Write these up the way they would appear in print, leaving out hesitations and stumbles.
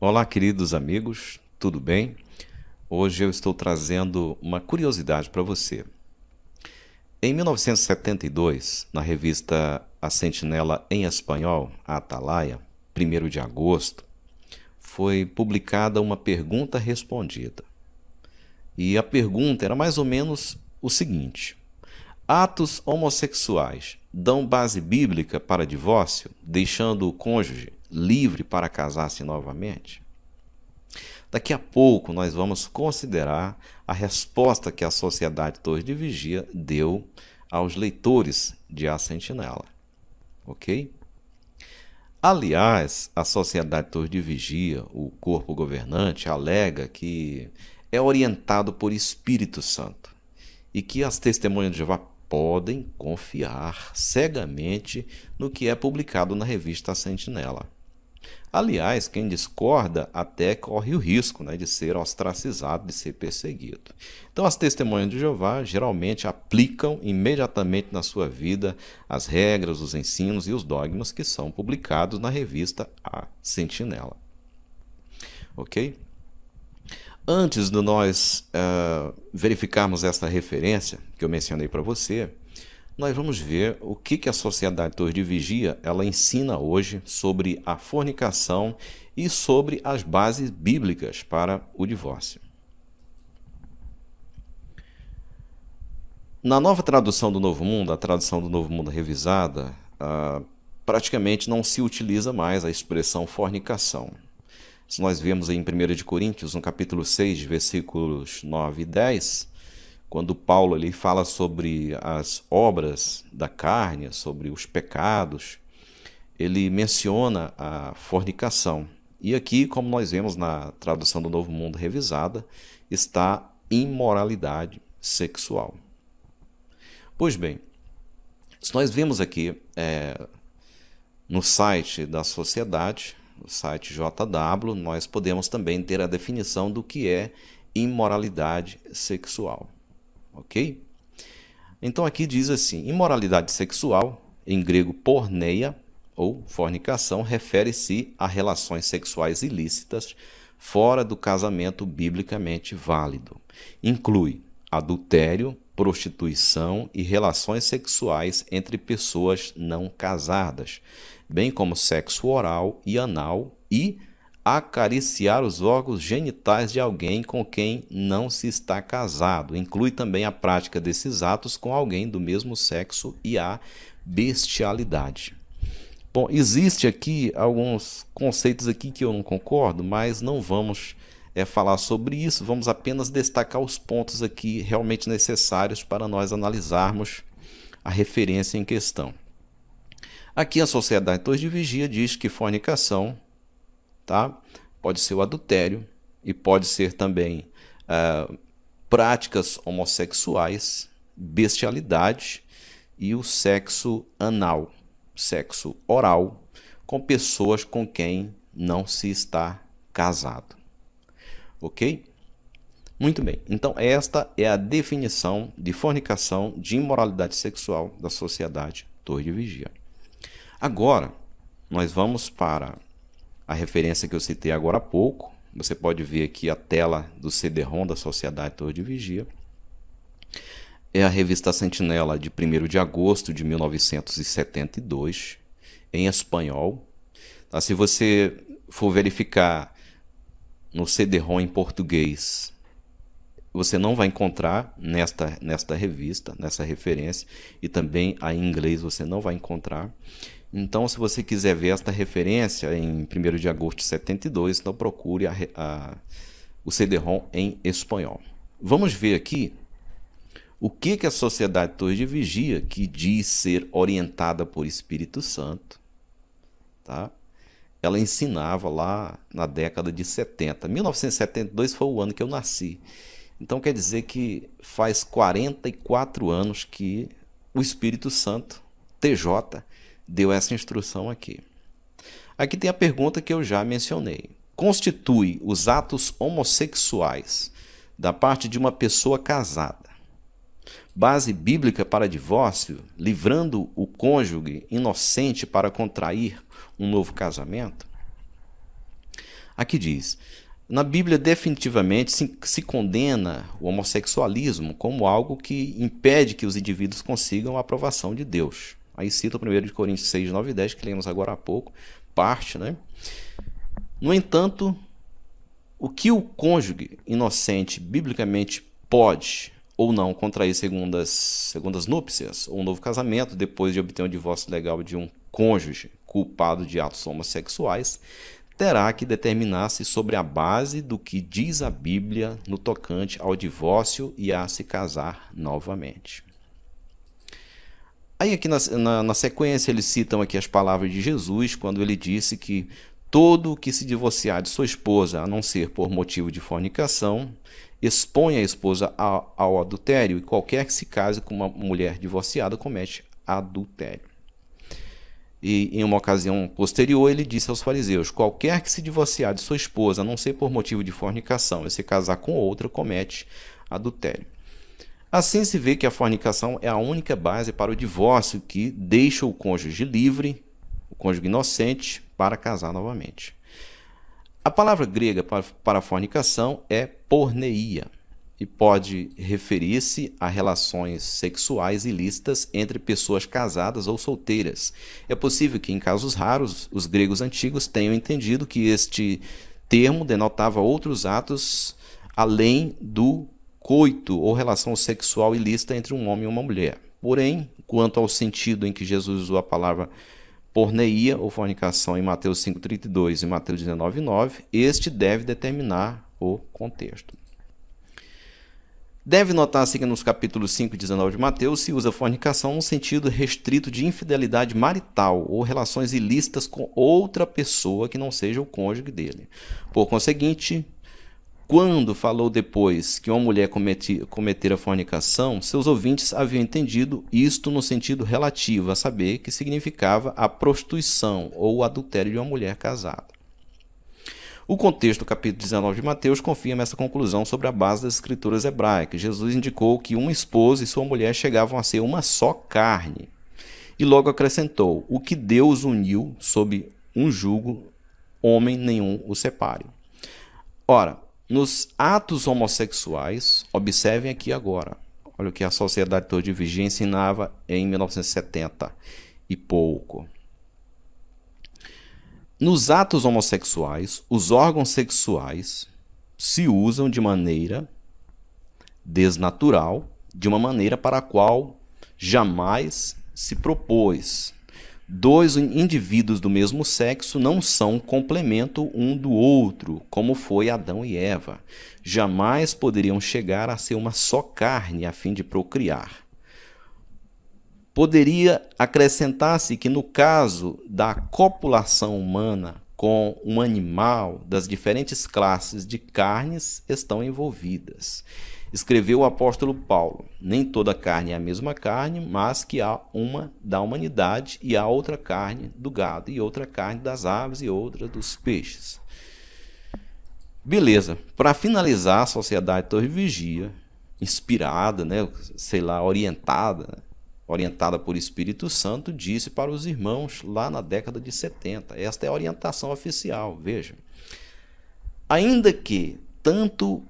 Olá, queridos amigos, tudo bem? Hoje eu estou trazendo uma curiosidade para você. Em 1972, na revista A Sentinela em Espanhol, a Atalaia, 1º de agosto, foi publicada uma pergunta respondida. E a pergunta era mais ou menos o seguinte: atos homossexuais dão base bíblica para divórcio, deixando o cônjuge livre para casar-se novamente? Daqui a pouco nós vamos considerar a resposta que a Sociedade Torre de Vigia deu aos leitores de A Sentinela, ok? Aliás, a Sociedade Torre de Vigia, o corpo governante, alega que é orientado por Espírito Santo e que as testemunhas de Jeová podem confiar cegamente no que é publicado na revista A Sentinela. Aliás, quem discorda até corre o risco, de ser ostracizado, de ser perseguido. Então, as testemunhas de Jeová geralmente aplicam imediatamente na sua vida as regras, os ensinos e os dogmas que são publicados na revista A Sentinela. Ok? Antes de nós verificarmos esta referência que eu mencionei para você, nós vamos ver o que a Sociedade Torre de Vigia ela ensina hoje sobre a fornicação e sobre as bases bíblicas para o divórcio. Na nova tradução do Novo Mundo, a tradução do Novo Mundo revisada, praticamente não se utiliza mais a expressão fornicação. Se nós vemos em 1 de Coríntios, no capítulo 6, versículos 9 e 10, quando Paulo ali fala sobre as obras da carne, sobre os pecados, ele menciona a fornicação. E aqui, como nós vemos na tradução do Novo Mundo revisada, está imoralidade sexual. Pois bem, se nós vemos aqui no site da sociedade, no site JW, nós podemos também ter a definição do que é imoralidade sexual. Ok? Então aqui diz assim: imoralidade sexual, em grego porneia, ou fornicação, refere-se a relações sexuais ilícitas fora do casamento biblicamente válido. Inclui adultério, prostituição e relações sexuais entre pessoas não casadas, bem como sexo oral e anal e acariciar os órgãos genitais de alguém com quem não se está casado. Inclui também a prática desses atos com alguém do mesmo sexo e a bestialidade. Bom, existe aqui alguns conceitos aqui que eu não concordo, mas não vamos falar sobre isso, vamos apenas destacar os pontos aqui realmente necessários para nós analisarmos a referência em questão. Aqui a Sociedade Torre de Vigia diz que fornicação pode ser o adultério e pode ser também práticas homossexuais, bestialidade e o sexo anal, sexo oral, com pessoas com quem não se está casado. Ok? Muito bem. Então, esta é a definição de fornicação, de imoralidade sexual da Sociedade Torre de Vigia. Agora, nós vamos para a referência que eu citei agora há pouco. Você pode ver aqui a tela do CD-ROM da Sociedade Torre de Vigia. É a revista Sentinela de 1º de agosto de 1972, em espanhol. Se você for verificar no CD-ROM em português, você não vai encontrar nesta revista, nessa referência, e também a em inglês você não vai encontrar. Então, se você quiser ver esta referência em 1º de agosto de 72, então procure o CD-ROM em espanhol. Vamos ver aqui o que a Sociedade Torre de Vigia, que diz ser orientada por Espírito Santo, ela ensinava lá na década de 70. 1972 foi o ano que eu nasci. Então quer dizer que faz 44 anos que o Espírito Santo, TJ, deu essa instrução aqui. Aqui tem a pergunta que eu já mencionei. Constitui os atos homossexuais da parte de uma pessoa casada base bíblica para divórcio, livrando o cônjuge inocente para contrair um novo casamento? Aqui diz: na Bíblia definitivamente se condena o homossexualismo como algo que impede que os indivíduos consigam a aprovação de Deus. Aí cita o 1 Coríntios 6, 9 e 10, que lemos agora há pouco, parte, né? No entanto, o que o cônjuge inocente biblicamente pode ou não contrair segundas núpcias ou um novo casamento depois de obter um divórcio legal de um cônjuge culpado de atos homossexuais, terá que determinar-se sobre a base do que diz a Bíblia no tocante ao divórcio e a se casar novamente. Aí aqui na sequência eles citam aqui as palavras de Jesus quando ele disse que todo o que se divorciar de sua esposa, a não ser por motivo de fornicação, expõe a esposa ao adultério, e qualquer que se case com uma mulher divorciada comete adultério. E em uma ocasião posterior ele disse aos fariseus: qualquer que se divorciar de sua esposa, a não ser por motivo de fornicação, e se casar com outra, comete adultério. Assim se vê que a fornicação é a única base para o divórcio que deixa o cônjuge livre, o cônjuge inocente, para casar novamente. A palavra grega para fornicação é porneia e pode referir-se a relações sexuais ilícitas entre pessoas casadas ou solteiras. É possível que, em casos raros, os gregos antigos tenham entendido que este termo denotava outros atos além do coito ou relação sexual ilícita entre um homem e uma mulher. Porém, quanto ao sentido em que Jesus usou a palavra porneia ou fornicação em Mateus 5,32 e Mateus 19,9, este deve determinar o contexto. Deve notar-se que nos capítulos 5 e 19 de Mateus se usa fornicação no sentido restrito de infidelidade marital ou relações ilícitas com outra pessoa que não seja o cônjuge dele. Por conseguinte, quando falou depois que uma mulher cometera fornicação, seus ouvintes haviam entendido isto no sentido relativo, a saber, que significava a prostituição ou o adultério de uma mulher casada. O contexto do capítulo 19 de Mateus confirma essa conclusão sobre a base das escrituras hebraicas. Jesus indicou que uma esposa e sua mulher chegavam a ser uma só carne. E logo acrescentou: o que Deus uniu sob um jugo, homem nenhum o separe. Ora, nos atos homossexuais, observem aqui agora, olha o que a Sociedade Teologia de Vigia ensinava em 1970 e pouco. Nos atos homossexuais, os órgãos sexuais se usam de maneira desnatural, de uma maneira para a qual jamais se propôs. Dois indivíduos do mesmo sexo não são complemento um do outro, como foi Adão e Eva. Jamais poderiam chegar a ser uma só carne a fim de procriar. Poderia acrescentar-se que no caso da copulação humana com um animal, das diferentes classes de carnes estão envolvidas. Escreveu o apóstolo Paulo: nem toda carne é a mesma carne, mas que há uma da humanidade, e há outra carne do gado, e outra carne das aves, e outra dos peixes. Beleza. Para finalizar, a Sociedade Torre Vigia, inspirada, orientada por Espírito Santo, disse para os irmãos lá na década de 70. Esta é a orientação oficial, veja. Ainda que tanto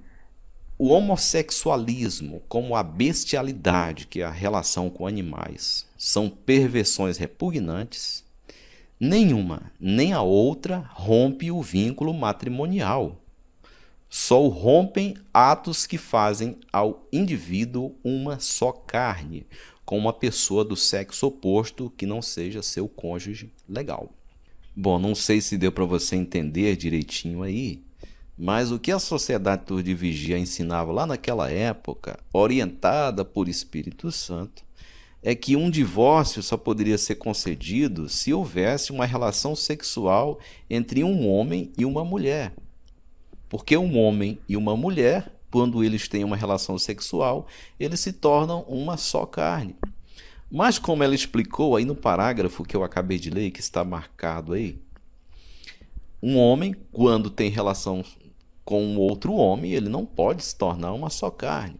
o homossexualismo como a bestialidade, que é a relação com animais, são perversões repugnantes, nenhuma nem a outra rompe o vínculo matrimonial. Só o rompem atos que fazem ao indivíduo uma só carne, com uma pessoa do sexo oposto que não seja seu cônjuge legal. Bom, não sei se deu para você entender direitinho aí, mas o que a Sociedade Torre de Vigia ensinava lá naquela época, orientada por Espírito Santo, é que um divórcio só poderia ser concedido se houvesse uma relação sexual entre um homem e uma mulher. Porque um homem e uma mulher, quando eles têm uma relação sexual, eles se tornam uma só carne. Mas como ela explicou aí no parágrafo que eu acabei de ler, que está marcado aí, um homem, quando tem relação com um outro homem, ele não pode se tornar uma só carne.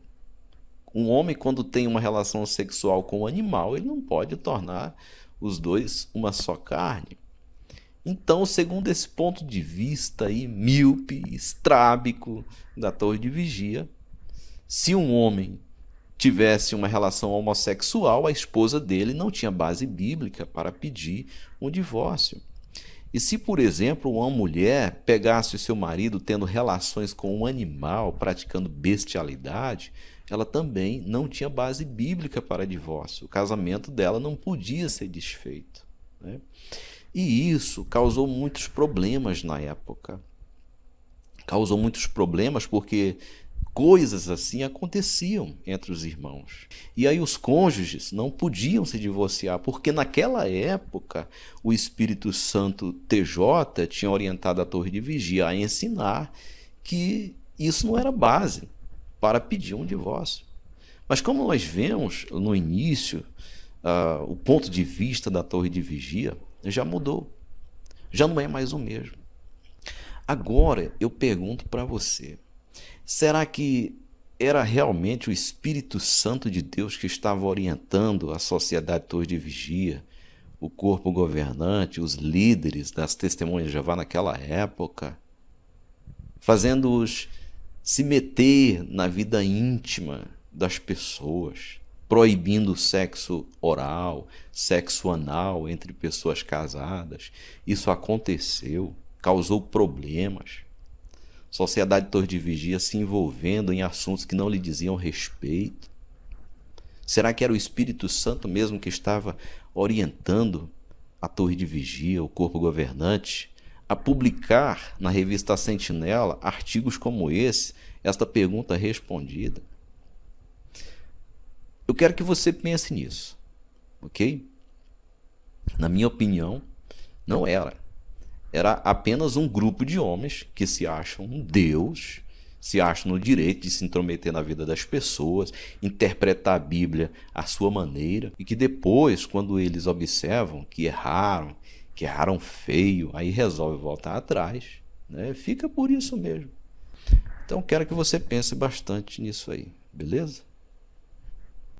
Um homem, quando tem uma relação sexual com um animal, ele não pode tornar os dois uma só carne. Então, segundo esse ponto de vista aí, míope, estrábico da Torre de Vigia, se um homem tivesse uma relação homossexual, a esposa dele não tinha base bíblica para pedir um divórcio. E se, por exemplo, uma mulher pegasse o seu marido tendo relações com um animal, praticando bestialidade, ela também não tinha base bíblica para divórcio. O casamento dela não podia ser desfeito, né? E isso causou muitos problemas na época. Causou muitos problemas porque coisas assim aconteciam entre os irmãos. E aí os cônjuges não podiam se divorciar, porque naquela época o Espírito Santo TJ tinha orientado a Torre de Vigia a ensinar que isso não era base para pedir um divórcio. Mas como nós vemos no início, o ponto de vista da Torre de Vigia já mudou. Já não é mais o mesmo. Agora eu pergunto para você, será que era realmente o Espírito Santo de Deus que estava orientando a sociedade Torre de Vigia, o corpo governante, os líderes das Testemunhas de Jeová naquela época, fazendo-os se meter na vida íntima das pessoas, proibindo o sexo oral, sexo anal entre pessoas casadas? Isso aconteceu, causou problemas. Sociedade Torre de Vigia se envolvendo em assuntos que não lhe diziam respeito. Será que era o Espírito Santo mesmo que estava orientando a Torre de Vigia, o corpo governante, a publicar na revista Sentinela artigos como esse? Esta pergunta respondida. Eu quero que você pense nisso, ok? Na minha opinião, não era. Era apenas um grupo de homens que se acham um Deus, se acham no direito de se intrometer na vida das pessoas, interpretar a Bíblia à sua maneira, e que depois, quando eles observam que erraram feio, aí resolve voltar atrás, né? Fica por isso mesmo. Então quero que você pense bastante nisso aí, beleza?